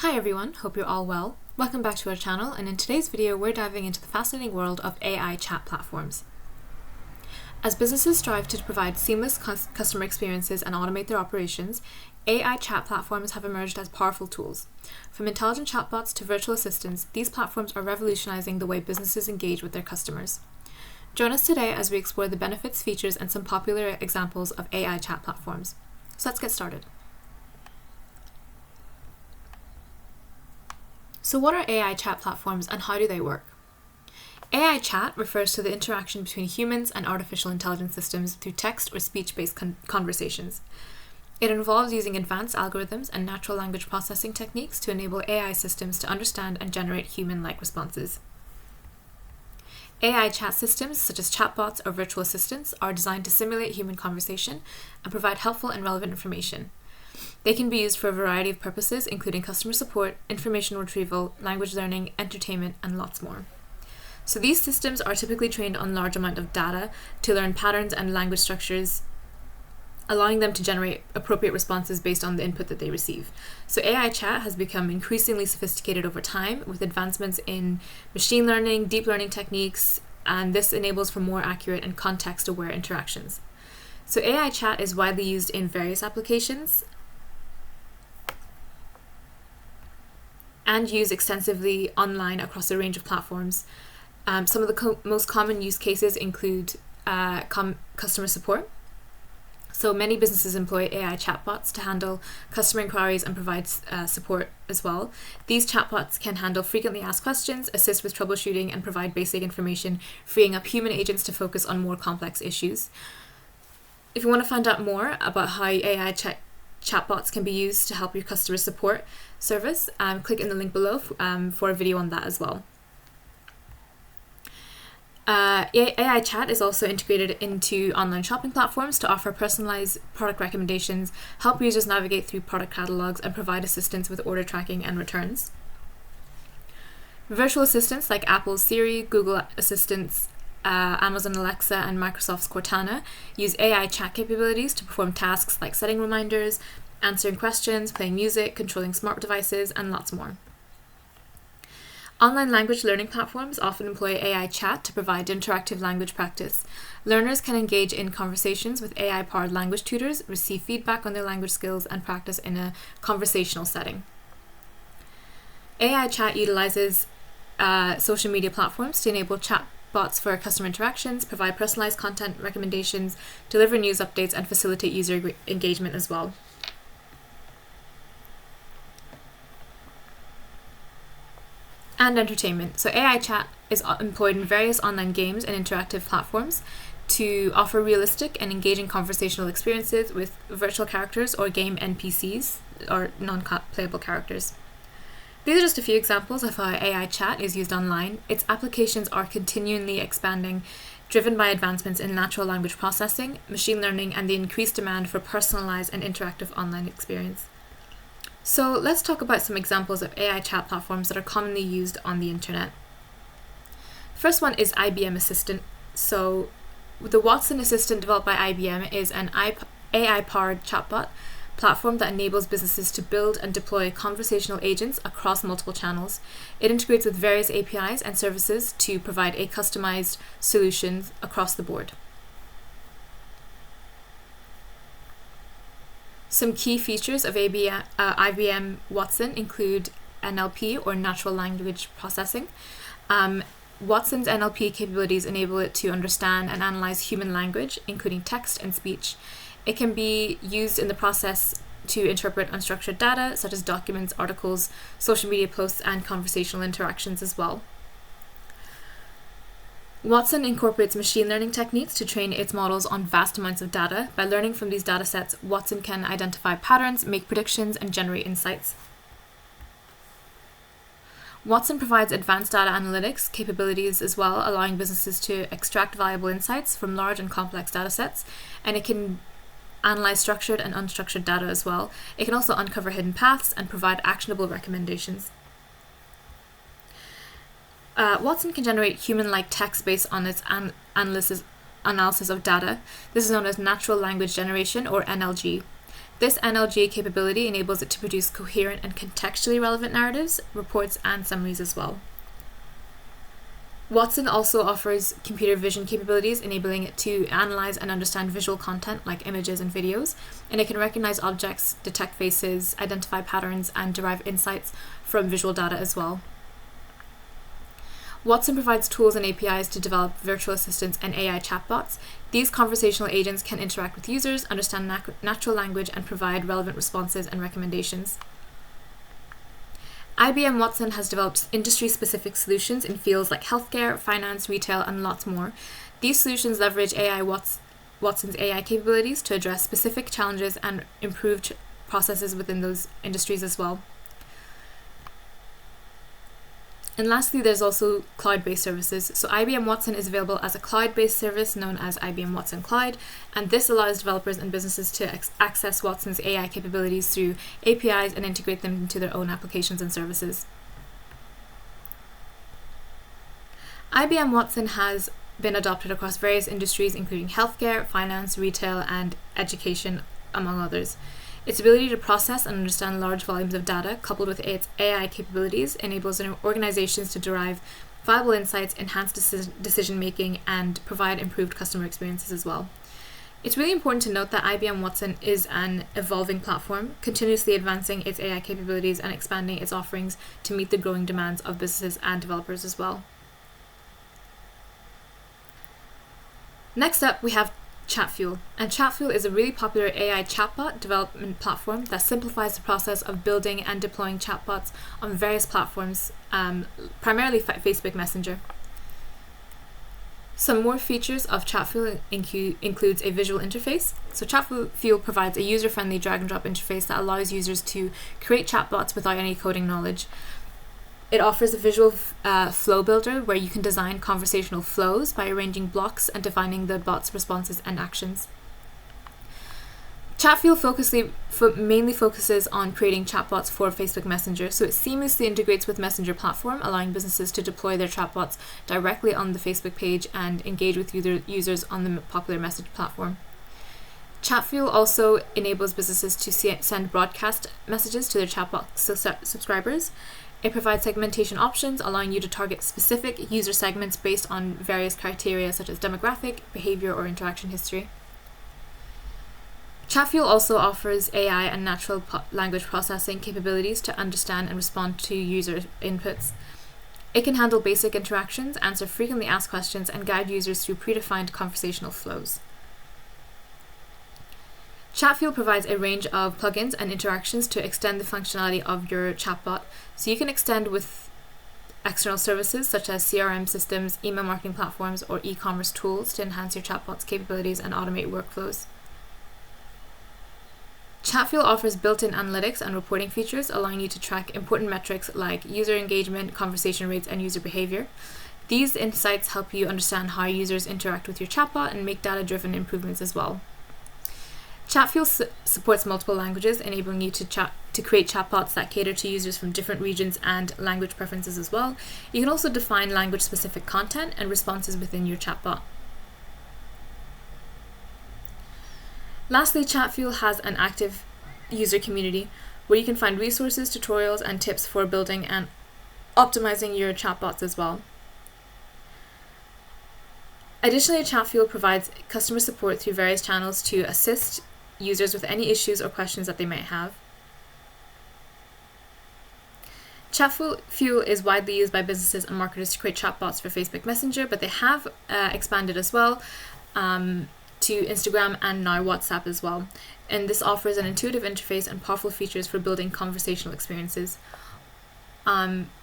Hi everyone, hope you're all well. Welcome back to our channel, and in today's video we're diving into the fascinating world of AI chat platforms. As businesses strive to provide seamless customer experiences and automate their operations, AI chat platforms have emerged as powerful tools. From intelligent chatbots to virtual assistants, these platforms are revolutionizing the way businesses engage with their customers. Join us today as we explore the benefits, features, and some popular examples of AI chat platforms. So let's get started. So what are AI chat platforms and how do they work? AI chat refers to the interaction between humans and artificial intelligence systems through text or speech-based conversations. It involves using advanced algorithms and natural language processing techniques to enable AI systems to understand and generate human-like responses. AI chat systems, such as chatbots or virtual assistants, are designed to simulate human conversation and provide helpful and relevant information. They can be used for a variety of purposes, including customer support, information retrieval, language learning, entertainment, and lots more. So these systems are typically trained on large amount of data to learn patterns and language structures, allowing them to generate appropriate responses based on the input that they receive. So AI chat has become increasingly sophisticated over time with advancements in machine learning, deep learning techniques, and this enables for more accurate and context-aware interactions. So AI chat is widely used in various applications and used extensively online across a range of platforms. Some of the most common use cases include customer support. So many businesses employ AI chatbots to handle customer inquiries and provide support as well. These chatbots can handle frequently asked questions, assist with troubleshooting, and provide basic information, freeing up human agents to focus on more complex issues. If you want to find out more about how AI chatbots can be used to help your customer support service, click in the link below for a video on that as well. AI chat is also integrated into online shopping platforms to offer personalized product recommendations, help users navigate through product catalogs, and provide assistance with order tracking and returns. Virtual assistants like Apple's Siri, Google Assistants, Amazon Alexa, and Microsoft's Cortana use AI chat capabilities to perform tasks like setting reminders, answering questions, playing music, controlling smart devices, and lots more. Online language learning platforms often employ AI chat to provide interactive language practice. Learners can engage in conversations with AI-powered language tutors, receive feedback on their language skills, and practice in a conversational setting. AI chat utilizes social media platforms to enable chatbots for customer interactions, provide personalized content recommendations, deliver news updates, and facilitate user engagement as well. And entertainment. So AI chat is employed in various online games and interactive platforms to offer realistic and engaging conversational experiences with virtual characters or game NPCs or non-playable characters. These are just a few examples of how AI chat is used online. Its applications are continually expanding, driven by advancements in natural language processing, machine learning, and the increased demand for personalized and interactive online experience. So let's talk about some examples of AI chat platforms that are commonly used on the internet. First one is IBM Assistant. So the Watson Assistant developed by IBM is an AI-powered chatbot platform that enables businesses to build and deploy conversational agents across multiple channels. It integrates with various APIs and services to provide a customized solution across the board. Some key features of IBM Watson include NLP, or natural language processing. Watson's NLP capabilities enable it to understand and analyze human language, including text and speech. It can be used in the process to interpret unstructured data, such as documents, articles, social media posts, and conversational interactions as well. Watson incorporates machine learning techniques to train its models on vast amounts of data. By learning from these data sets, Watson can identify patterns, make predictions, and generate insights. Watson provides advanced data analytics capabilities as well, allowing businesses to extract valuable insights from large and complex data sets, and it can analyze structured and unstructured data as well. It can also uncover hidden paths and provide actionable recommendations. Watson can generate human-like text based on its analysis of data. This is known as natural language generation, or NLG. This NLG capability enables it to produce coherent and contextually relevant narratives, reports, and summaries as well. Watson also offers computer vision capabilities, enabling it to analyze and understand visual content like images and videos, and it can recognize objects, detect faces, identify patterns, and derive insights from visual data as well. Watson provides tools and APIs to develop virtual assistants and AI chatbots. These conversational agents can interact with users, understand natural language, and provide relevant responses and recommendations. IBM Watson has developed industry-specific solutions in fields like healthcare, finance, retail, and lots more. These solutions leverage Watson's AI capabilities to address specific challenges and improve processes within those industries as well. And lastly, there's also cloud-based services. So IBM Watson is available as a cloud-based service known as IBM Watson Cloud, and this allows developers and businesses to access Watson's AI capabilities through APIs and integrate them into their own applications and services. IBM Watson has been adopted across various industries, including healthcare, finance, retail, and education, among others. Its ability to process and understand large volumes of data, coupled with its AI capabilities, enables organizations to derive valuable insights, enhance decision-making, and provide improved customer experiences as well. It's really important to note that IBM Watson is an evolving platform, continuously advancing its AI capabilities and expanding its offerings to meet the growing demands of businesses and developers as well. Next up, we have Chatfuel. And Chatfuel is a really popular AI chatbot development platform that simplifies the process of building and deploying chatbots on various platforms, primarily Facebook Messenger. Some more features of Chatfuel includes a visual interface. So Chatfuel provides a user-friendly drag-and-drop interface that allows users to create chatbots without any coding knowledge. It offers a visual flow builder where you can design conversational flows by arranging blocks and defining the bot's responses and actions. Chatfuel mainly focuses on creating chatbots for Facebook Messenger, so it seamlessly integrates with Messenger platform, allowing businesses to deploy their chatbots directly on the Facebook page and engage with users on the popular message platform. Chatfuel also enables businesses to send broadcast messages to their chatbot subscribers. It provides segmentation options, allowing you to target specific user segments based on various criteria such as demographic, behavior, or interaction history. Chatfuel also offers AI and natural language processing capabilities to understand and respond to user inputs. It can handle basic interactions, answer frequently asked questions, and guide users through predefined conversational flows. Chatfuel provides a range of plugins and interactions to extend the functionality of your chatbot, so you can extend with external services such as CRM systems, email marketing platforms, or e-commerce tools to enhance your chatbot's capabilities and automate workflows. Chatfuel offers built-in analytics and reporting features, allowing you to track important metrics like user engagement, conversation rates, and user behavior. These insights help you understand how users interact with your chatbot and make data-driven improvements as well. Chatfuel supports multiple languages, enabling you to create chatbots that cater to users from different regions and language preferences as well. You can also define language-specific content and responses within your chatbot. Lastly, Chatfuel has an active user community where you can find resources, tutorials, and tips for building and optimizing your chatbots as well. Additionally, Chatfuel provides customer support through various channels to assist users with any issues or questions that they might have. Chatfuel is widely used by businesses and marketers to create chatbots for Facebook Messenger, but they have expanded as well to Instagram and now WhatsApp as well. And this offers an intuitive interface and powerful features for building conversational experiences.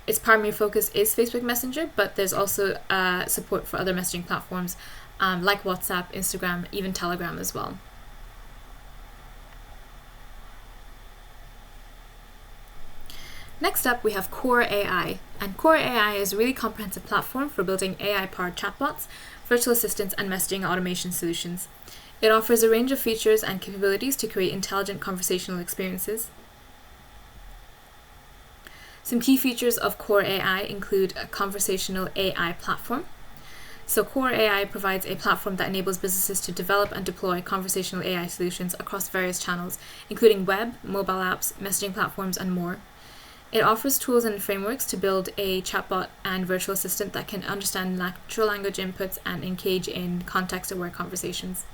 Its primary focus is Facebook Messenger, but there's also support for other messaging platforms like WhatsApp, Instagram, even Telegram as well. Next up, we have Core AI. And Core AI is a really comprehensive platform for building AI-powered chatbots, virtual assistants, and messaging automation solutions. It offers a range of features and capabilities to create intelligent conversational experiences. Some key features of Core AI include a conversational AI platform. So Core AI provides a platform that enables businesses to develop and deploy conversational AI solutions across various channels, including web, mobile apps, messaging platforms, and more. It offers tools and frameworks to build a chatbot and virtual assistant that can understand natural language inputs and engage in context-aware conversations.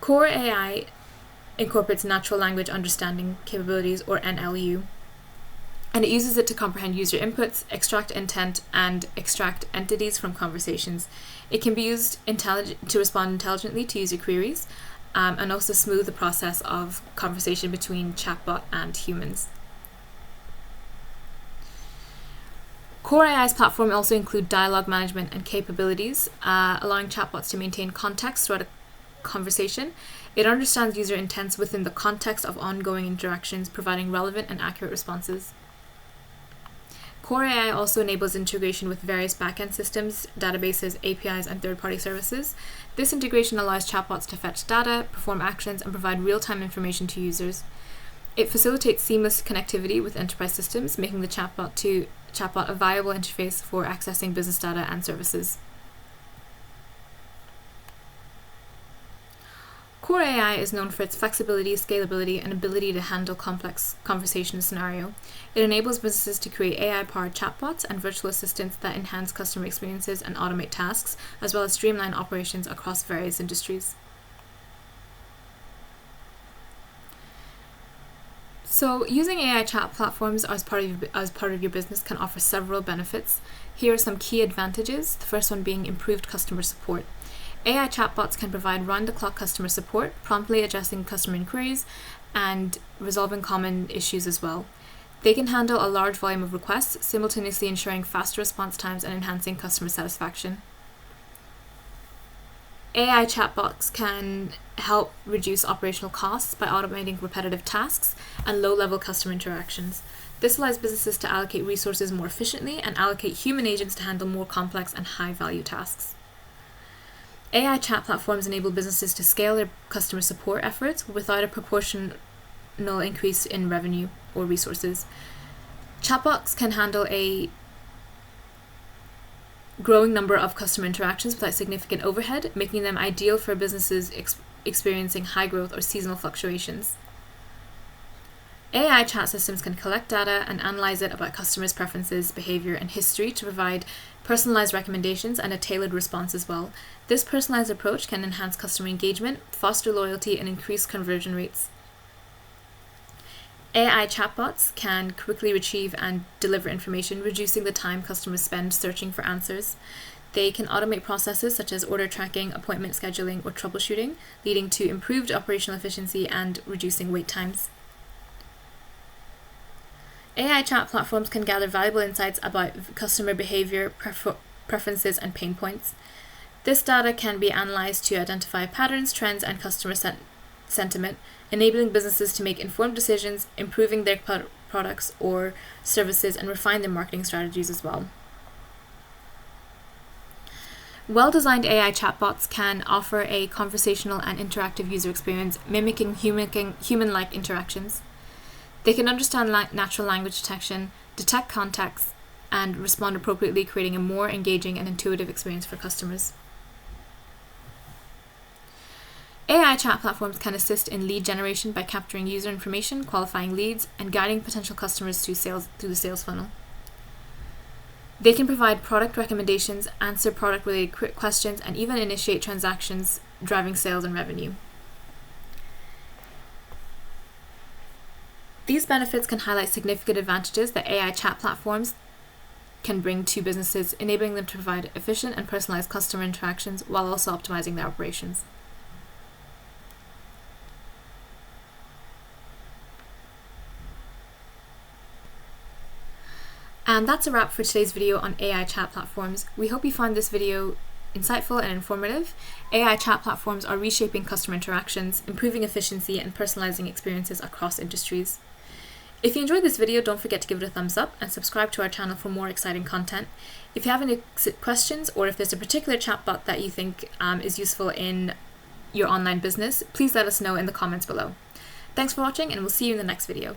Core AI incorporates natural language understanding capabilities, or NLU, and it uses it to comprehend user inputs, extract intent, and extract entities from conversations. It can be used to respond intelligently to user queries, and also smooth the process of conversation between chatbot and humans. Core AI's platform also includes dialogue management and capabilities, allowing chatbots to maintain context throughout a conversation. It understands user intents within the context of ongoing interactions, providing relevant and accurate responses. Core AI also enables integration with various backend systems, databases, APIs, and third-party services. This integration allows chatbots to fetch data, perform actions, and provide real-time information to users. It facilitates seamless connectivity with enterprise systems, making the chatbot a viable interface for accessing business data and services. Core AI is known for its flexibility, scalability, and ability to handle complex conversation scenario. It enables businesses to create AI-powered chatbots and virtual assistants that enhance customer experiences and automate tasks, as well as streamline operations across various industries. So, using AI chat platforms as part of your business can offer several benefits. Here are some key advantages. The first one being improved customer support. AI chatbots can provide round-the-clock customer support, promptly addressing customer inquiries and resolving common issues as well. They can handle a large volume of requests, simultaneously ensuring faster response times and enhancing customer satisfaction. AI chatbots can help reduce operational costs by automating repetitive tasks and low-level customer interactions. This allows businesses to allocate resources more efficiently and allocate human agents to handle more complex and high-value tasks. AI chat platforms enable businesses to scale their customer support efforts without a proportional increase in revenue or resources. Chatbots can handle a growing number of customer interactions without significant overhead, making them ideal for businesses experiencing high growth or seasonal fluctuations. AI chat systems can collect data and analyze it about customers' preferences, behavior, and history to provide personalized recommendations and a tailored response as well. This personalized approach can enhance customer engagement, foster loyalty, and increase conversion rates. AI chatbots can quickly retrieve and deliver information, reducing the time customers spend searching for answers. They can automate processes such as order tracking, appointment scheduling, or troubleshooting, leading to improved operational efficiency and reducing wait times. AI chat platforms can gather valuable insights about customer behavior, preferences, and pain points. This data can be analyzed to identify patterns, trends, and customer sentiment, enabling businesses to make informed decisions, improving their products or services, and refine their marketing strategies as well. Well-designed AI chatbots can offer a conversational and interactive user experience, mimicking human-like interactions. They can understand natural language detection, detect context, and respond appropriately, creating a more engaging and intuitive experience for customers. AI chat platforms can assist in lead generation by capturing user information, qualifying leads, and guiding potential customers through the sales funnel. They can provide product recommendations, answer product-related questions, and even initiate transactions, driving sales and revenue. These benefits can highlight significant advantages that AI chat platforms can bring to businesses, enabling them to provide efficient and personalized customer interactions while also optimizing their operations. And that's a wrap for today's video on AI chat platforms. We hope you found this video insightful and informative. AI chat platforms are reshaping customer interactions, improving efficiency, and personalizing experiences across industries. If you enjoyed this video, don't forget to give it a thumbs up and subscribe to our channel for more exciting content. If you have any questions, or if there's a particular chatbot that you think is useful in your online business, please let us know in the comments below. Thanks for watching, and we'll see you in the next video.